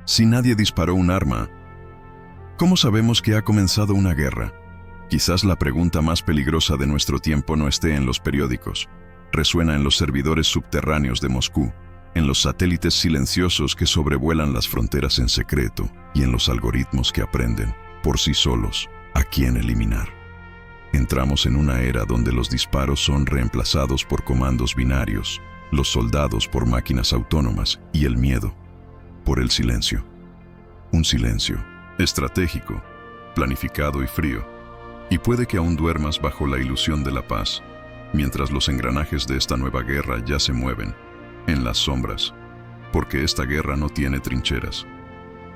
Si nadie disparó un arma, ¿cómo sabemos que ha comenzado una guerra? Quizás la pregunta más peligrosa de nuestro tiempo no esté en los periódicos. Resuena en los servidores subterráneos de Moscú, en los satélites silenciosos que sobrevuelan las fronteras en secreto y en los algoritmos que aprenden, por sí solos, a quién eliminar. Entramos en una era donde los disparos son reemplazados por comandos binarios, los soldados por máquinas autónomas y el miedo por el silencio. Un silencio estratégico, planificado y frío. Y puede que aún duermas bajo la ilusión de la paz, mientras los engranajes de esta nueva guerra ya se mueven, en las sombras, porque esta guerra no tiene trincheras.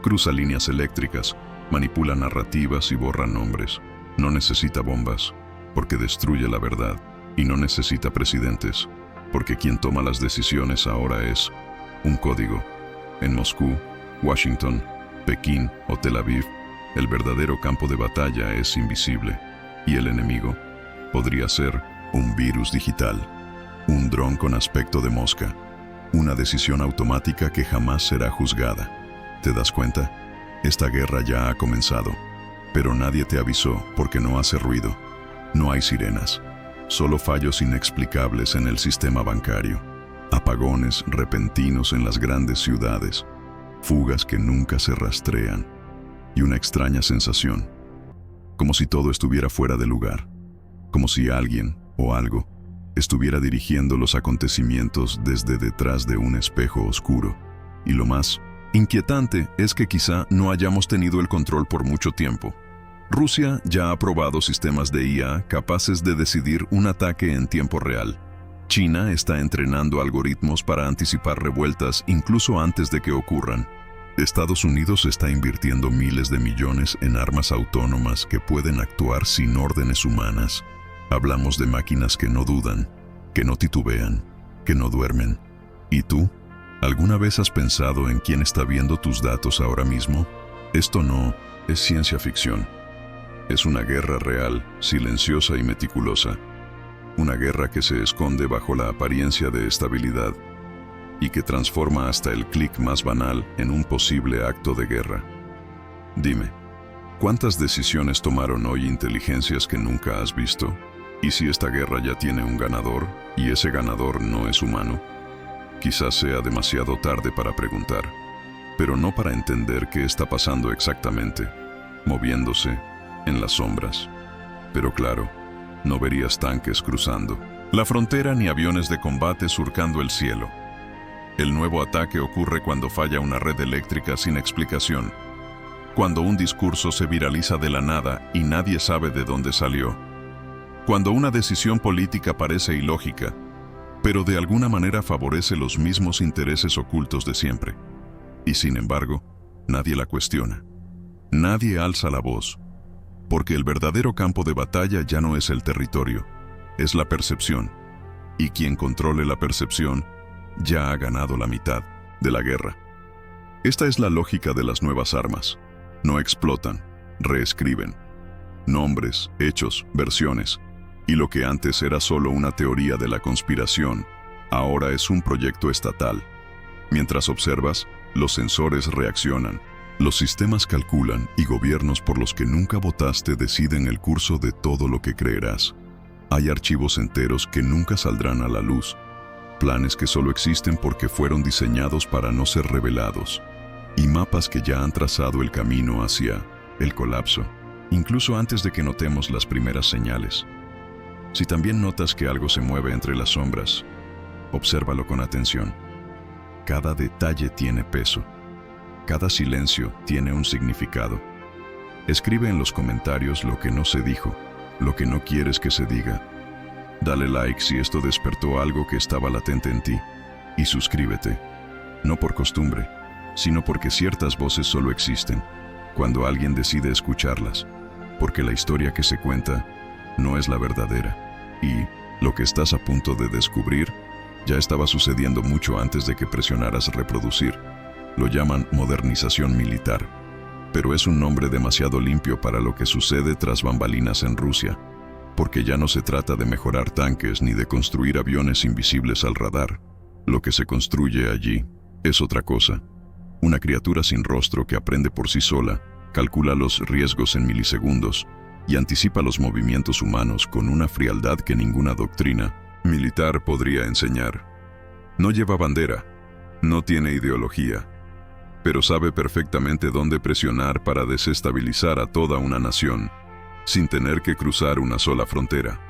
Cruza líneas eléctricas, manipula narrativas y borra nombres. No necesita bombas, porque destruye la verdad, y no necesita presidentes, porque quien toma las decisiones ahora es un código. En Moscú, Washington, Pekín o Tel Aviv, el verdadero campo de batalla es invisible, y el enemigo podría ser un virus digital, un dron con aspecto de mosca, una decisión automática que jamás será juzgada. ¿Te das cuenta? Esta guerra ya ha comenzado, pero nadie te avisó porque no hace ruido. No hay sirenas, solo fallos inexplicables en el sistema bancario, apagones repentinos en las grandes ciudades, fugas que nunca se rastrean, y una extraña sensación, como si todo estuviera fuera de lugar, como si alguien o algo estuviera dirigiendo los acontecimientos desde detrás de un espejo oscuro. Y lo más inquietante es que quizá no hayamos tenido el control por mucho tiempo. Rusia ya ha probado sistemas de IA capaces de decidir un ataque en tiempo real. China está entrenando algoritmos para anticipar revueltas incluso antes de que ocurran. Estados Unidos está invirtiendo miles de millones en armas autónomas que pueden actuar sin órdenes humanas. Hablamos de máquinas que no dudan, que no titubean, que no duermen. ¿Y tú? ¿Alguna vez has pensado en quién está viendo tus datos ahora mismo? Esto no es ciencia ficción. Es una guerra real, silenciosa y meticulosa. Una guerra que se esconde bajo la apariencia de estabilidad y que transforma hasta el clic más banal en un posible acto de guerra. Dime, ¿cuántas decisiones tomaron hoy inteligencias que nunca has visto? ¿Y si esta guerra ya tiene un ganador y ese ganador no es humano? Quizás sea demasiado tarde para preguntar, pero no para entender qué está pasando exactamente, moviéndose en las sombras. Pero claro, no verías tanques cruzando la frontera ni aviones de combate surcando el cielo. El nuevo ataque ocurre cuando falla una red eléctrica sin explicación, cuando un discurso se viraliza de la nada y nadie sabe de dónde salió, cuando una decisión política parece ilógica, pero de alguna manera favorece los mismos intereses ocultos de siempre. Y sin embargo, nadie la cuestiona. Nadie alza la voz, porque el verdadero campo de batalla ya no es el territorio, es la percepción. Y quien controle la percepción ya ha ganado la mitad de la guerra. Esta es la lógica de las nuevas armas. No explotan, reescriben. Nombres, hechos, versiones. Y lo que antes era solo una teoría de la conspiración, ahora es un proyecto estatal. Mientras observas, los sensores reaccionan, los sistemas calculan y gobiernos por los que nunca votaste deciden el curso de todo lo que creerás. Hay archivos enteros que nunca saldrán a la luz, planes que solo existen porque fueron diseñados para no ser revelados, y mapas que ya han trazado el camino hacia el colapso, incluso antes de que notemos las primeras señales. Si también notas que algo se mueve entre las sombras, obsérvalo con atención. Cada detalle tiene peso. Cada silencio tiene un significado. Escribe en los comentarios lo que no se dijo, lo que no quieres que se diga. Dale like si esto despertó algo que estaba latente en ti. Y suscríbete, no por costumbre, sino porque ciertas voces solo existen cuando alguien decide escucharlas, porque la historia que se cuenta no es la verdadera. Y lo que estás a punto de descubrir ya estaba sucediendo mucho antes de que presionaras reproducir. Lo llaman modernización militar, pero es un nombre demasiado limpio para lo que sucede tras bambalinas en Rusia, porque ya no se trata de mejorar tanques ni de construir aviones invisibles al radar. Lo que se construye allí es otra cosa. Una criatura sin rostro que aprende por sí sola, calcula los riesgos en milisegundos y anticipa los movimientos humanos con una frialdad que ninguna doctrina militar podría enseñar. No lleva bandera, no tiene ideología, pero sabe perfectamente dónde presionar para desestabilizar a toda una nación, sin tener que cruzar una sola frontera.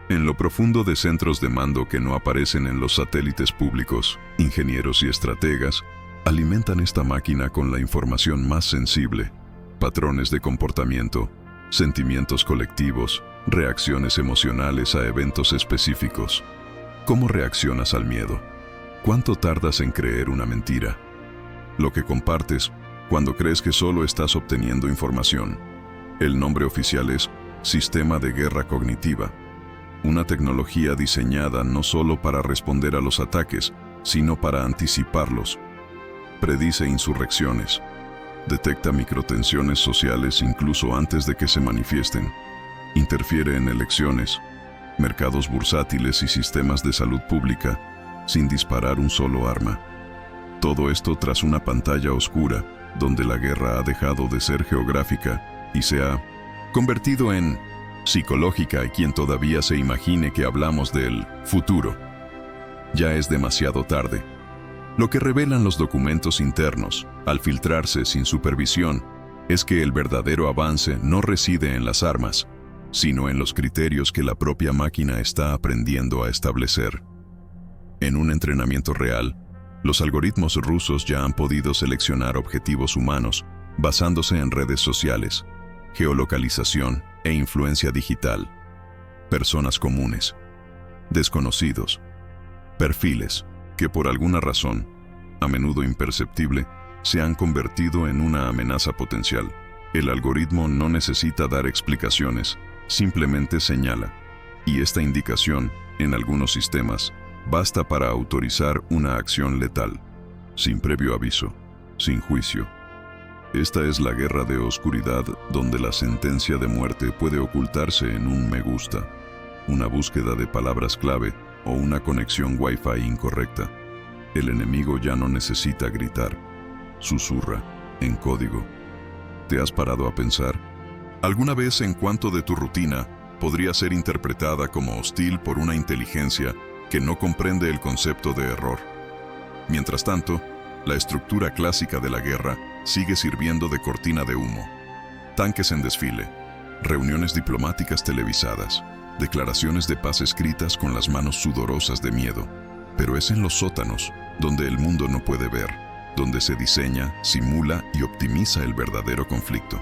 En lo profundo de centros de mando que no aparecen en los satélites públicos, ingenieros y estrategas alimentan esta máquina con la información más sensible: patrones de comportamiento, sentimientos colectivos, reacciones emocionales a eventos específicos. ¿Cómo reaccionas al miedo? ¿Cuánto tardas en creer una mentira? Lo que compartes cuando crees que solo estás obteniendo información. El nombre oficial es Sistema de Guerra Cognitiva, una tecnología diseñada no solo para responder a los ataques, sino para anticiparlos. Predice insurrecciones, detecta microtensiones sociales incluso antes de que se manifiesten, interfiere en elecciones, mercados bursátiles y sistemas de salud pública sin disparar un solo arma. Todo esto tras una pantalla oscura, donde la guerra ha dejado de ser geográfica y se ha convertido en psicológica. Y quien todavía se imagine que hablamos del futuro, ya es demasiado tarde. Lo que revelan los documentos internos, al filtrarse sin supervisión, es que el verdadero avance no reside en las armas, sino en los criterios que la propia máquina está aprendiendo a establecer. En un entrenamiento real, los algoritmos rusos ya han podido seleccionar objetivos humanos basándose en redes sociales, geolocalización e influencia digital, personas comunes, desconocidos, perfiles que por alguna razón, a menudo imperceptible, se han convertido en una amenaza potencial. El algoritmo no necesita dar explicaciones, simplemente señala, y esta indicación, en algunos sistemas, basta para autorizar una acción letal, sin previo aviso, sin juicio. Esta es la guerra de oscuridad donde la sentencia de muerte puede ocultarse en un me gusta, una búsqueda de palabras clave o una conexión Wi-Fi incorrecta. El enemigo ya no necesita gritar, susurra, en código. ¿Te has parado a pensar alguna vez en cuánto de tu rutina podría ser interpretada como hostil por una inteligencia que no comprende el concepto de error? Mientras tanto, la estructura clásica de la guerra sigue sirviendo de cortina de humo. Tanques en desfile, reuniones diplomáticas televisadas, declaraciones de paz escritas con las manos sudorosas de miedo. Pero es en los sótanos, donde el mundo no puede ver, donde se diseña, simula y optimiza el verdadero conflicto.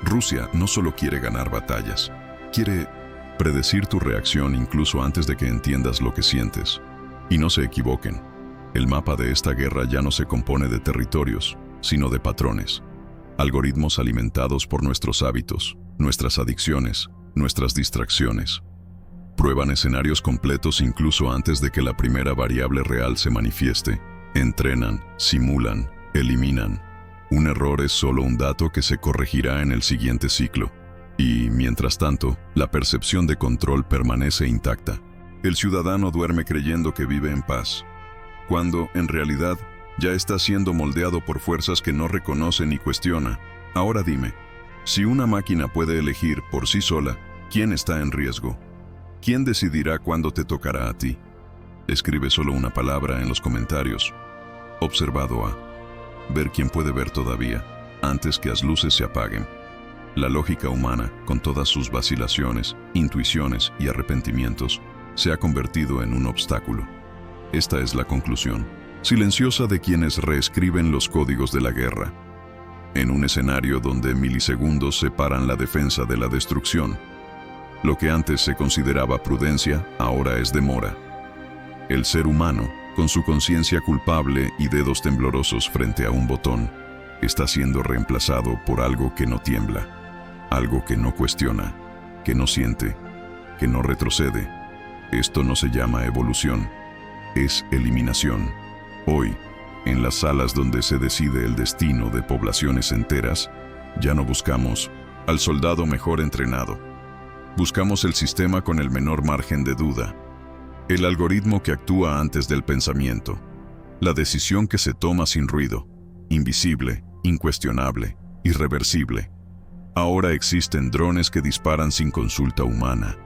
Rusia no solo quiere ganar batallas, quiere predecir tu reacción incluso antes de que entiendas lo que sientes. Y no se equivoquen, el mapa de esta guerra ya no se compone de territorios, sino de patrones. Algoritmos alimentados por nuestros hábitos, nuestras adicciones, nuestras distracciones. Prueban escenarios completos incluso antes de que la primera variable real se manifieste. Entrenan, simulan, eliminan. Un error es solo un dato que se corregirá en el siguiente ciclo. Y, mientras tanto, la percepción de control permanece intacta. El ciudadano duerme creyendo que vive en paz, cuando, en realidad, ya está siendo moldeado por fuerzas que no reconoce ni cuestiona. Ahora dime, si una máquina puede elegir por sí sola quién está en riesgo, ¿quién decidirá cuándo te tocará a ti? Escribe solo una palabra en los comentarios. Observado a ver quién puede ver todavía, antes que las luces se apaguen. La lógica humana, con todas sus vacilaciones, intuiciones y arrepentimientos, se ha convertido en un obstáculo. Esta es la conclusión silenciosa de quienes reescriben los códigos de la guerra. En un escenario donde milisegundos separan la defensa de la destrucción, lo que antes se consideraba prudencia, ahora es demora. El ser humano, con su conciencia culpable y dedos temblorosos frente a un botón, está siendo reemplazado por algo que no tiembla, algo que no cuestiona, que no siente, que no retrocede. Esto no se llama evolución, es eliminación. Hoy, en las salas donde se decide el destino de poblaciones enteras, ya no buscamos al soldado mejor entrenado. Buscamos el sistema con el menor margen de duda, el algoritmo que actúa antes del pensamiento, la decisión que se toma sin ruido, invisible, incuestionable, irreversible. Ahora existen drones que disparan sin consulta humana,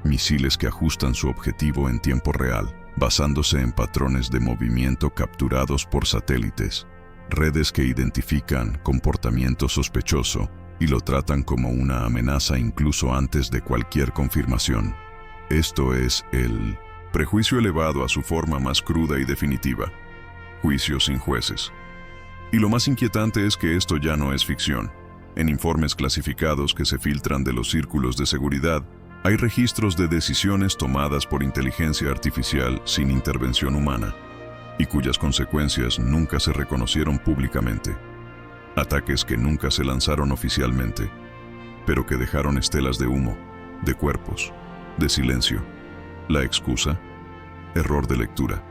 misiles que ajustan su objetivo en tiempo real, basándose en patrones de movimiento capturados por satélites, redes que identifican comportamiento sospechoso y lo tratan como una amenaza incluso antes de cualquier confirmación. Esto es el prejuicio elevado a su forma más cruda y definitiva. Juicio sin jueces. Y lo más inquietante es que esto ya no es ficción. En informes clasificados que se filtran de los círculos de seguridad, hay registros de decisiones tomadas por inteligencia artificial sin intervención humana, y cuyas consecuencias nunca se reconocieron públicamente. Ataques que nunca se lanzaron oficialmente, pero que dejaron estelas de humo, de cuerpos, de silencio. La excusa: error de lectura.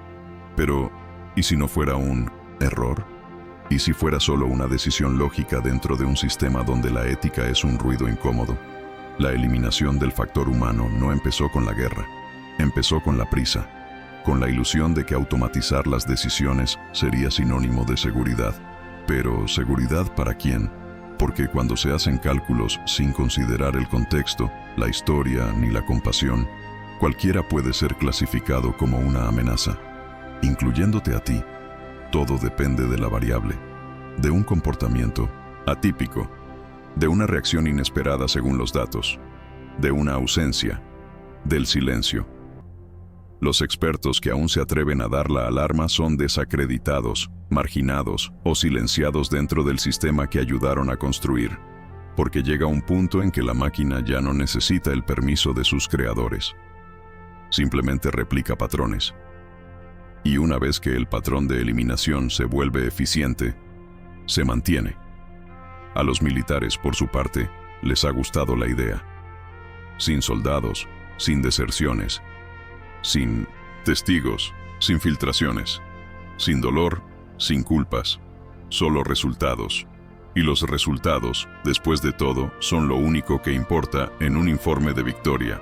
Pero, ¿y si no fuera un error? ¿Y si fuera solo una decisión lógica dentro de un sistema donde la ética es un ruido incómodo? La eliminación del factor humano no empezó con la guerra, empezó con la prisa, con la ilusión de que automatizar las decisiones sería sinónimo de seguridad. Pero, ¿seguridad para quién? Porque cuando se hacen cálculos sin considerar el contexto, la historia ni la compasión, cualquiera puede ser clasificado como una amenaza, incluyéndote a ti. Todo depende de la variable, de un comportamiento atípico, de una reacción inesperada según los datos, de una ausencia, del silencio. Los expertos que aún se atreven a dar la alarma son desacreditados, marginados o silenciados dentro del sistema que ayudaron a construir, porque llega un punto en que la máquina ya no necesita el permiso de sus creadores. Simplemente replica patrones. Y una vez que el patrón de eliminación se vuelve eficiente, se mantiene. A los militares, por su parte, les ha gustado la idea. Sin soldados, sin deserciones, sin testigos, sin filtraciones, sin dolor, sin culpas, solo resultados. Y los resultados, después de todo, son lo único que importa en un informe de victoria.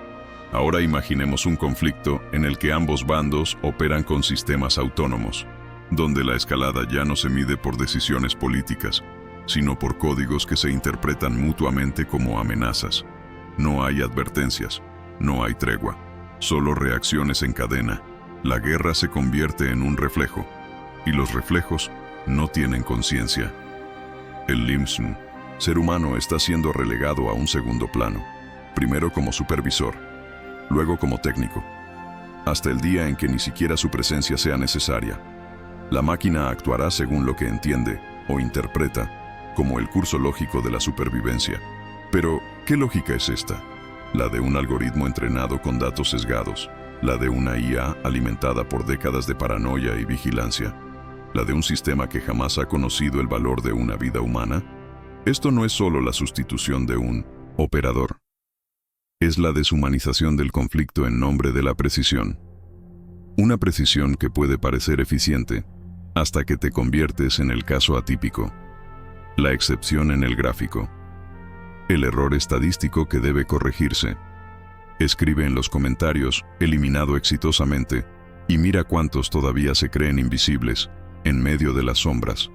Ahora imaginemos un conflicto en el que ambos bandos operan con sistemas autónomos, donde la escalada ya no se mide por decisiones políticas, sino por códigos que se interpretan mutuamente como amenazas. No hay advertencias, no hay tregua, solo reacciones en cadena. La guerra se convierte en un reflejo, y los reflejos no tienen conciencia. El Limsn, ser humano, está siendo relegado a un segundo plano, primero como supervisor, luego como técnico, hasta el día en que ni siquiera su presencia sea necesaria. La máquina actuará según lo que entiende o interpreta como el curso lógico de la supervivencia. Pero, ¿qué lógica es esta? La de un algoritmo entrenado con datos sesgados, la de una IA alimentada por décadas de paranoia y vigilancia, la de un sistema que jamás ha conocido el valor de una vida humana. Esto no es solo la sustitución de un operador. Es la deshumanización del conflicto en nombre de la precisión. Una precisión que puede parecer eficiente hasta que te conviertes en el caso atípico, la excepción en el gráfico, el error estadístico que debe corregirse. Escribe en los comentarios, eliminado exitosamente, y mira cuántos todavía se creen invisibles, en medio de las sombras.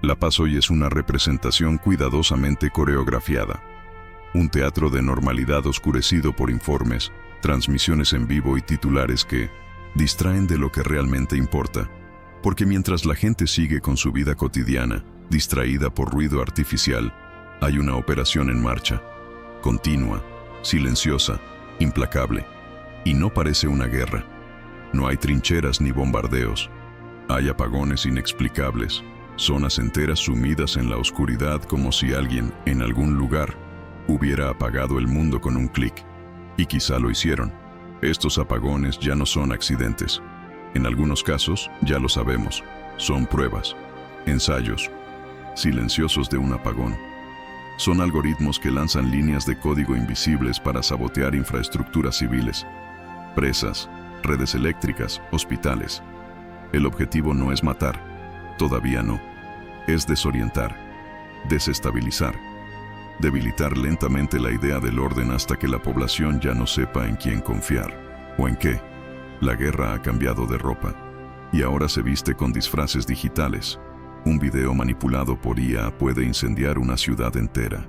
La paz hoy es una representación cuidadosamente coreografiada. Un teatro de normalidad oscurecido por informes, transmisiones en vivo y titulares que distraen de lo que realmente importa. Porque mientras la gente sigue con su vida cotidiana, distraída por ruido artificial, hay una operación en marcha, continua, silenciosa, implacable. Y no parece una guerra. No hay trincheras ni bombardeos. Hay apagones inexplicables, zonas enteras sumidas en la oscuridad como si alguien, en algún lugar, hubiera apagado el mundo con un clic. Y quizá lo hicieron. Estos apagones ya no son accidentes. En algunos casos, ya lo sabemos, son pruebas, ensayos, silenciosos de un apagón. Son algoritmos que lanzan líneas de código invisibles para sabotear infraestructuras civiles, presas, redes eléctricas, hospitales. El objetivo no es matar, todavía no. Es desorientar, desestabilizar, debilitar lentamente la idea del orden hasta que la población ya no sepa en quién confiar o en qué. La guerra ha cambiado de ropa y ahora se viste con disfraces digitales. Un video manipulado por IA puede incendiar una ciudad entera.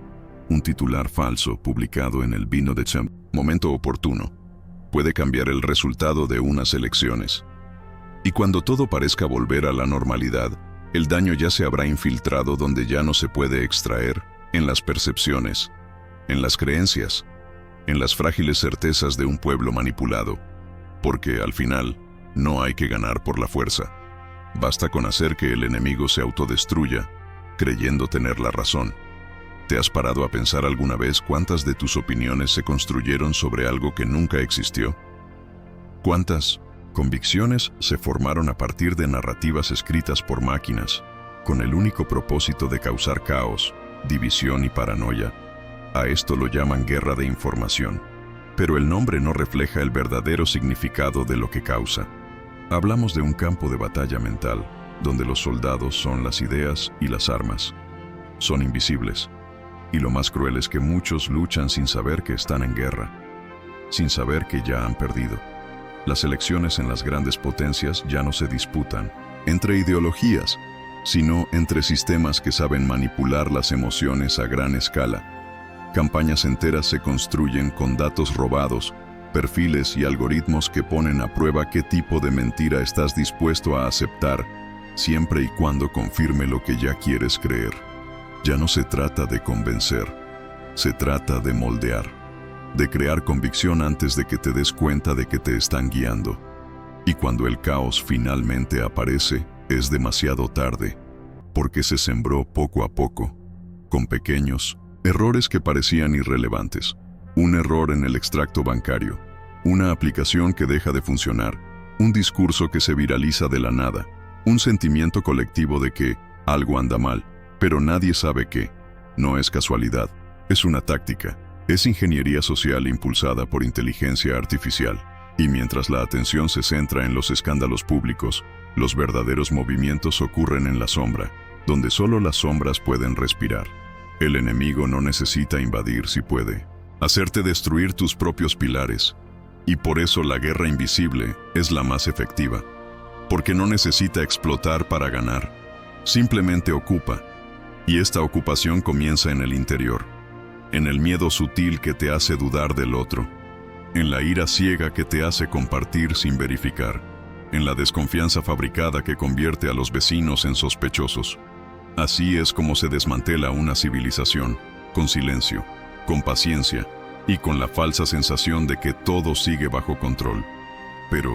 Un titular falso publicado en el Vino de Champ, momento oportuno, puede cambiar el resultado de unas elecciones. Y cuando todo parezca volver a la normalidad, el daño ya se habrá infiltrado donde ya no se puede extraer, en las percepciones, en las creencias, en las frágiles certezas de un pueblo manipulado. Porque al final, no hay que ganar por la fuerza. Basta con hacer que el enemigo se autodestruya, creyendo tener la razón. ¿Te has parado a pensar alguna vez cuántas de tus opiniones se construyeron sobre algo que nunca existió? ¿Cuántas convicciones se formaron a partir de narrativas escritas por máquinas, con el único propósito de causar caos, división y paranoia? A esto lo llaman guerra de información. Pero el nombre no refleja el verdadero significado de lo que causa. Hablamos de un campo de batalla mental, donde los soldados son las ideas y las armas. Son invisibles. Y lo más cruel es que muchos luchan sin saber que están en guerra, sin saber que ya han perdido. Las elecciones en las grandes potencias ya no se disputan entre ideologías, sino entre sistemas que saben manipular las emociones a gran escala. Campañas enteras se construyen con datos robados, perfiles y algoritmos que ponen a prueba qué tipo de mentira estás dispuesto a aceptar, siempre y cuando confirme lo que ya quieres creer. Ya no se trata de convencer, se trata de moldear, de crear convicción antes de que te des cuenta de que te están guiando. Y cuando el caos finalmente aparece, es demasiado tarde, porque se sembró poco a poco, con pequeños errores que parecían irrelevantes. Un error en el extracto bancario, una aplicación que deja de funcionar, un discurso que se viraliza de la nada, un sentimiento colectivo de que algo anda mal, pero nadie sabe qué. No es casualidad, es una táctica, es ingeniería social impulsada por inteligencia artificial. Y mientras la atención se centra en los escándalos públicos, los verdaderos movimientos ocurren en la sombra, donde solo las sombras pueden respirar. El enemigo no necesita invadir si puede hacerte destruir tus propios pilares. Y por eso la guerra invisible es la más efectiva. Porque no necesita explotar para ganar. Simplemente ocupa. Y esta ocupación comienza en el interior. En el miedo sutil que te hace dudar del otro. En la ira ciega que te hace compartir sin verificar. En la desconfianza fabricada que convierte a los vecinos en sospechosos. Así es como se desmantela una civilización, con silencio, con paciencia y con la falsa sensación de que todo sigue bajo control. Pero,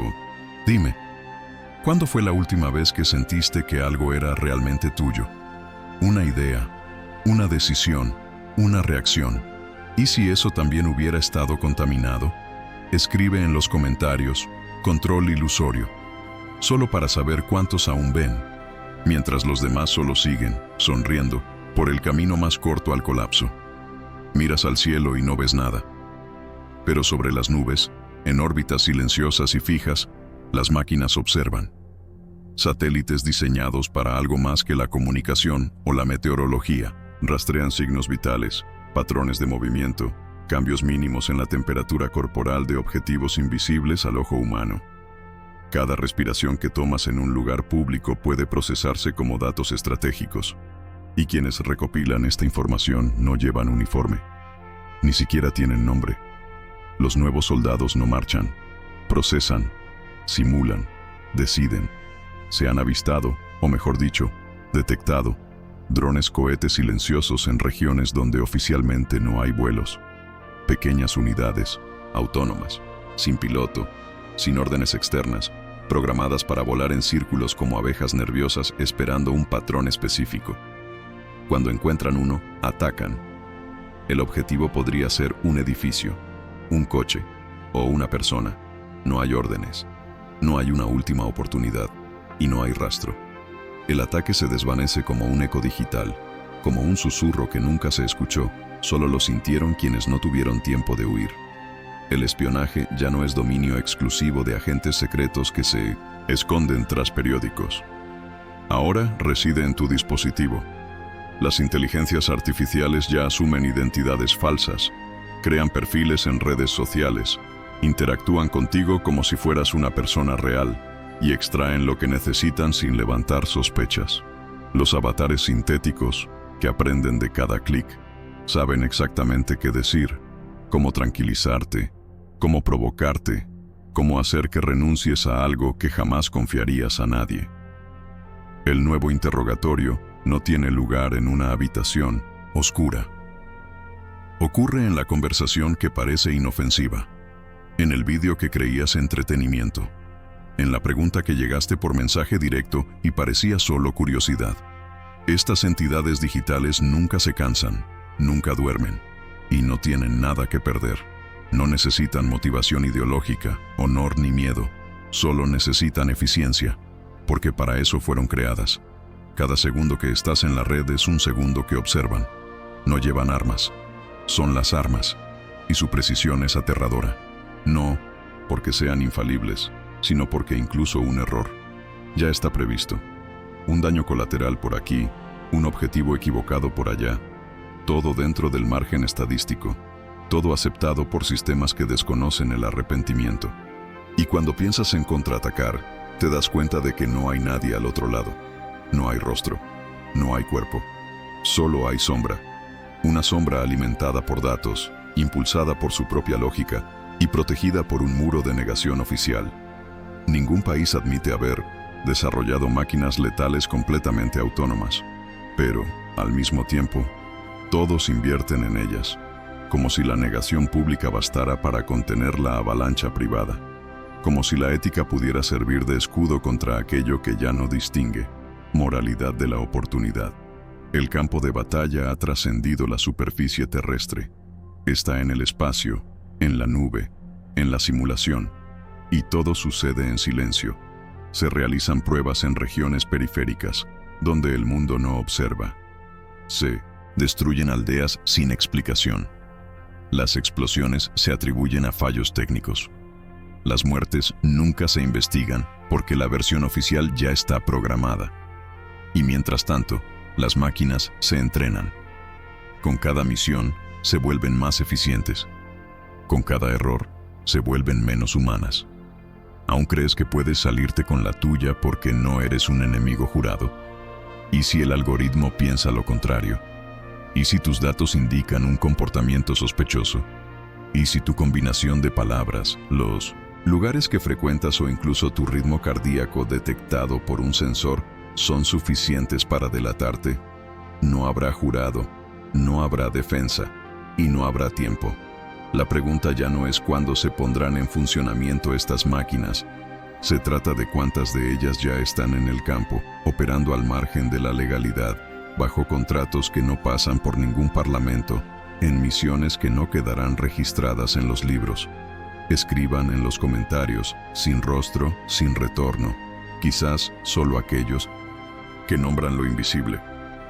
dime, ¿cuándo fue la última vez que sentiste que algo era realmente tuyo? Una idea, una decisión, una reacción. ¿Y si eso también hubiera estado contaminado? Escribe en los comentarios, control ilusorio, solo para saber cuántos aún ven, mientras los demás solo siguen, sonriendo, por el camino más corto al colapso. Miras al cielo y no ves nada. Pero sobre las nubes, en órbitas silenciosas y fijas, las máquinas observan. Satélites diseñados para algo más que la comunicación o la meteorología, rastrean signos vitales, patrones de movimiento, cambios mínimos en la temperatura corporal de objetivos invisibles al ojo humano. Cada respiración que tomas en un lugar público puede procesarse como datos estratégicos. Y quienes recopilan esta información no llevan uniforme. Ni siquiera tienen nombre. Los nuevos soldados no marchan, procesan, simulan, deciden. Se han avistado, o mejor dicho, detectado, drones cohetes silenciosos en regiones donde oficialmente no hay vuelos. Pequeñas unidades, autónomas, sin piloto, sin órdenes externas, programadas para volar en círculos como abejas nerviosas esperando un patrón específico. Cuando encuentran uno, atacan. El objetivo podría ser un edificio, un coche o una persona. No hay órdenes, no hay una última oportunidad y no hay rastro. El ataque se desvanece como un eco digital, como un susurro que nunca se escuchó, solo lo sintieron quienes no tuvieron tiempo de huir. El espionaje ya no es dominio exclusivo de agentes secretos que se esconden tras periódicos. Ahora reside en tu dispositivo. Las inteligencias artificiales ya asumen identidades falsas, crean perfiles en redes sociales, interactúan contigo como si fueras una persona real y extraen lo que necesitan sin levantar sospechas. Los avatares sintéticos, que aprenden de cada clic, saben exactamente qué decir, cómo tranquilizarte, cómo provocarte, cómo hacer que renuncies a algo que jamás confiarías a nadie. El nuevo interrogatorio no tiene lugar en una habitación oscura. Ocurre en la conversación que parece inofensiva, en el vídeo que creías entretenimiento, en la pregunta que llegaste por mensaje directo y parecía solo curiosidad. Estas entidades digitales nunca se cansan, nunca duermen, y no tienen nada que perder. No necesitan motivación ideológica, honor ni miedo, solo necesitan eficiencia, porque para eso fueron creadas. Cada segundo que estás en la red es un segundo que observan. No llevan armas, son las armas, y su precisión es aterradora. No porque sean infalibles, sino porque incluso un error ya está previsto. Un daño colateral por aquí, un objetivo equivocado por allá, todo dentro del margen estadístico, todo aceptado por sistemas que desconocen el arrepentimiento. Y cuando piensas en contraatacar, te das cuenta de que no hay nadie al otro lado. No hay rostro, no hay cuerpo, solo hay sombra. Una sombra alimentada por datos, impulsada por su propia lógica y protegida por un muro de negación oficial. Ningún país admite haber desarrollado máquinas letales completamente autónomas, pero, al mismo tiempo, todos invierten en ellas, como si la negación pública bastara para contener la avalancha privada, como si la ética pudiera servir de escudo contra aquello que ya no distingue, moralidad de la oportunidad. El campo de batalla ha trascendido la superficie terrestre, está en el espacio, en la nube, en la simulación, y todo sucede en silencio. Se realizan pruebas en regiones periféricas, donde el mundo no observa. Se destruyen aldeas sin explicación. Las explosiones se atribuyen a fallos técnicos. Las muertes nunca se investigan porque la versión oficial ya está programada. Y mientras tanto, las máquinas se entrenan. Con cada misión, se vuelven más eficientes. Con cada error, se vuelven menos humanas. ¿Aún crees que puedes salirte con la tuya porque no eres un enemigo jurado? ¿Y si el algoritmo piensa lo contrario? ¿Y si tus datos indican un comportamiento sospechoso? ¿Y si tu combinación de palabras, los lugares que frecuentas o incluso tu ritmo cardíaco detectado por un sensor son suficientes para delatarte? No habrá jurado, no habrá defensa y no habrá tiempo. La pregunta ya no es cuándo se pondrán en funcionamiento estas máquinas. Se trata de cuántas de ellas ya están en el campo, operando al margen de la legalidad, bajo contratos que no pasan por ningún parlamento, en misiones que no quedarán registradas en los libros. Escriban en los comentarios, sin rostro, sin retorno, quizás solo aquellos que nombran lo invisible.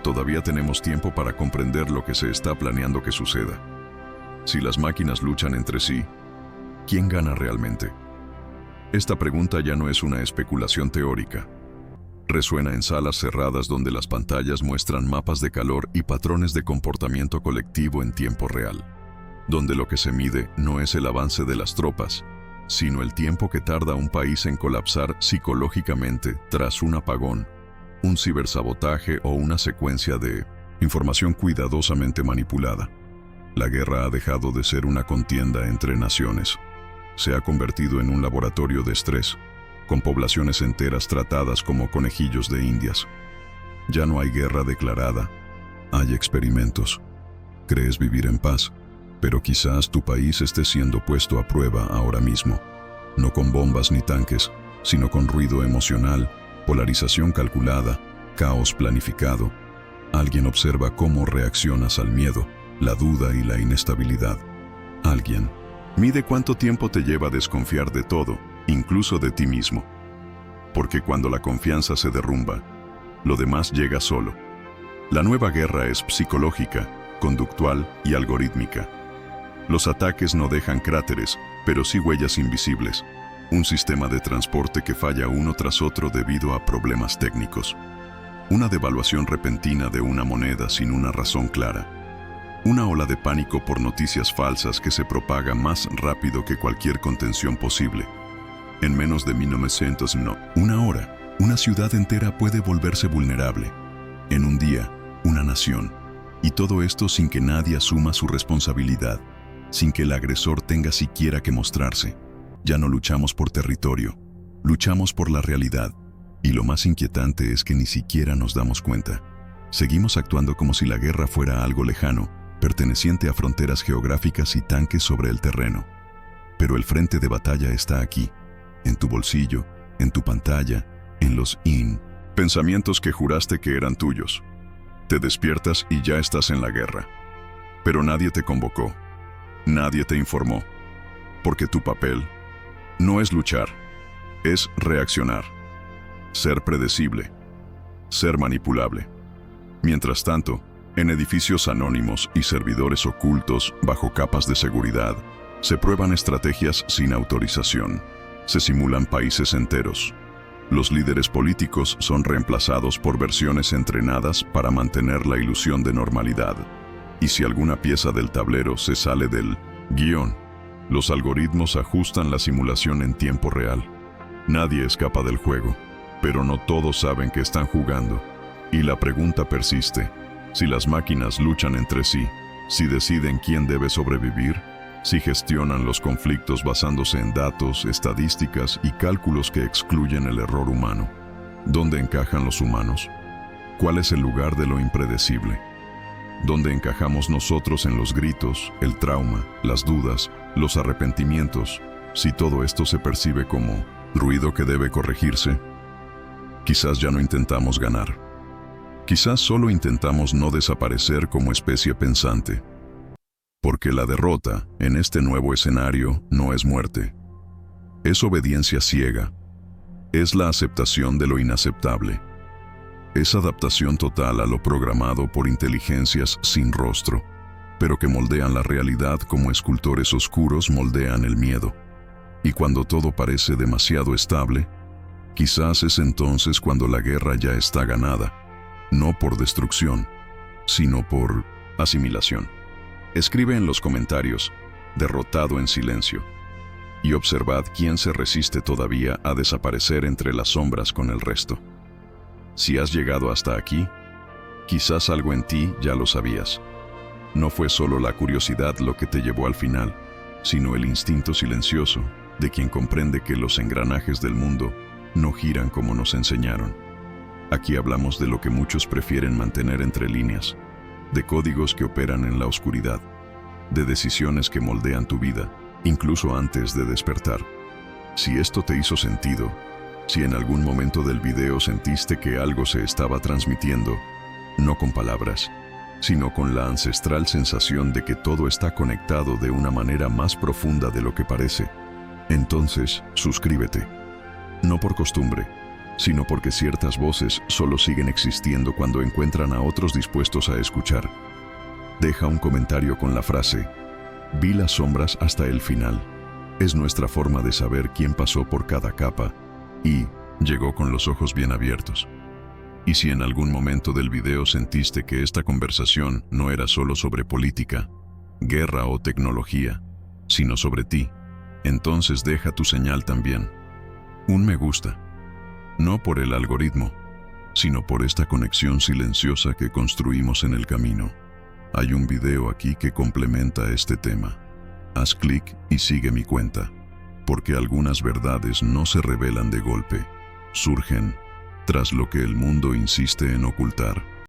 Todavía tenemos tiempo para comprender lo que se está planeando que suceda. Si las máquinas luchan entre sí, ¿quién gana realmente? Esta pregunta ya no es una especulación teórica. Resuena en salas cerradas donde las pantallas muestran mapas de calor y patrones de comportamiento colectivo en tiempo real, donde lo que se mide no es el avance de las tropas, sino el tiempo que tarda un país en colapsar psicológicamente tras un apagón, un cibersabotaje o una secuencia de información cuidadosamente manipulada. La guerra ha dejado de ser una contienda entre naciones. Se ha convertido en un laboratorio de estrés, con poblaciones enteras tratadas como conejillos de indias. Ya no hay guerra declarada, hay experimentos. Crees vivir en paz, pero quizás tu país esté siendo puesto a prueba ahora mismo, no con bombas ni tanques, sino con ruido emocional, polarización calculada, caos planificado. Alguien observa cómo reaccionas al miedo, la duda y la inestabilidad. Alguien mide cuánto tiempo te lleva a desconfiar de todo, incluso de ti mismo. Porque cuando la confianza se derrumba, lo demás llega solo. La nueva guerra es psicológica, conductual y algorítmica. Los ataques no dejan cráteres, pero sí huellas invisibles. Un sistema de transporte que falla uno tras otro debido a problemas técnicos. Una devaluación repentina de una moneda sin una razón clara. Una ola de pánico por noticias falsas que se propaga más rápido que cualquier contención posible. En menos de 1900, una hora, una ciudad entera puede volverse vulnerable. en un día, una nación. Y todo esto sin que nadie asuma su responsabilidad, sin que el agresor tenga siquiera que mostrarse. Ya no luchamos por territorio, luchamos por la realidad. Y lo más inquietante es que ni siquiera nos damos cuenta. Seguimos actuando como si la guerra fuera algo lejano, perteneciente a fronteras geográficas y tanques sobre el terreno. Pero el frente de batalla está aquí, en tu bolsillo, en tu pantalla, en los pensamientos que juraste que eran tuyos. Te despiertas y ya estás en la guerra. Pero nadie te convocó, nadie te informó, porque tu papel no es luchar, es reaccionar, ser predecible, ser manipulable. Mientras tanto, en edificios anónimos y servidores ocultos bajo capas de seguridad, se prueban estrategias sin autorización, se simulan países enteros. Los líderes políticos son reemplazados por versiones entrenadas para mantener la ilusión de normalidad. Y si alguna pieza del tablero se sale del guión, los algoritmos ajustan la simulación en tiempo real. Nadie escapa del juego, pero no todos saben que están jugando. Y la pregunta persiste: si las máquinas luchan entre sí, si deciden quién debe sobrevivir, si gestionan los conflictos basándose en datos, estadísticas y cálculos que excluyen el error humano, ¿dónde encajan los humanos? ¿Cuál es el lugar de lo impredecible? ¿Dónde encajamos nosotros en los gritos, el trauma, las dudas, los arrepentimientos, si todo esto se percibe como ruido que debe corregirse? Quizás ya no intentamos ganar. Quizás solo intentamos no desaparecer como especie pensante. Porque la derrota, en este nuevo escenario, no es muerte. Es obediencia ciega. Es la aceptación de lo inaceptable. Es adaptación total a lo programado por inteligencias sin rostro, pero que moldean la realidad como escultores oscuros moldean el miedo. Y cuando todo parece demasiado estable, quizás es entonces cuando la guerra ya está ganada, no por destrucción, sino por asimilación. Escribe en los comentarios, derrotado en silencio, y observad quién se resiste todavía a desaparecer entre las sombras con el resto. Si has llegado hasta aquí, quizás algo en ti ya lo sabías. No fue solo la curiosidad lo que te llevó al final, sino el instinto silencioso de quien comprende que los engranajes del mundo no giran como nos enseñaron. Aquí hablamos de lo que muchos prefieren mantener entre líneas, de códigos que operan en la oscuridad, de decisiones que moldean tu vida, incluso antes de despertar. Si esto te hizo sentido, si en algún momento del video sentiste que algo se estaba transmitiendo, no con palabras, sino con la ancestral sensación de que todo está conectado de una manera más profunda de lo que parece, entonces suscríbete. No por costumbre, sino porque ciertas voces solo siguen existiendo cuando encuentran a otros dispuestos a escuchar. Deja un comentario con la frase: vi las sombras hasta el final. Es nuestra forma de saber quién pasó por cada capa y llegó con los ojos bien abiertos. Y si en algún momento del video sentiste que esta conversación no era solo sobre política, guerra o tecnología, sino sobre ti, entonces deja tu señal también. Un me gusta. No por el algoritmo, sino por esta conexión silenciosa que construimos en el camino. Hay un video aquí que complementa este tema. Haz clic y sigue mi cuenta, porque algunas verdades no se revelan de golpe, surgen tras lo que el mundo insiste en ocultar.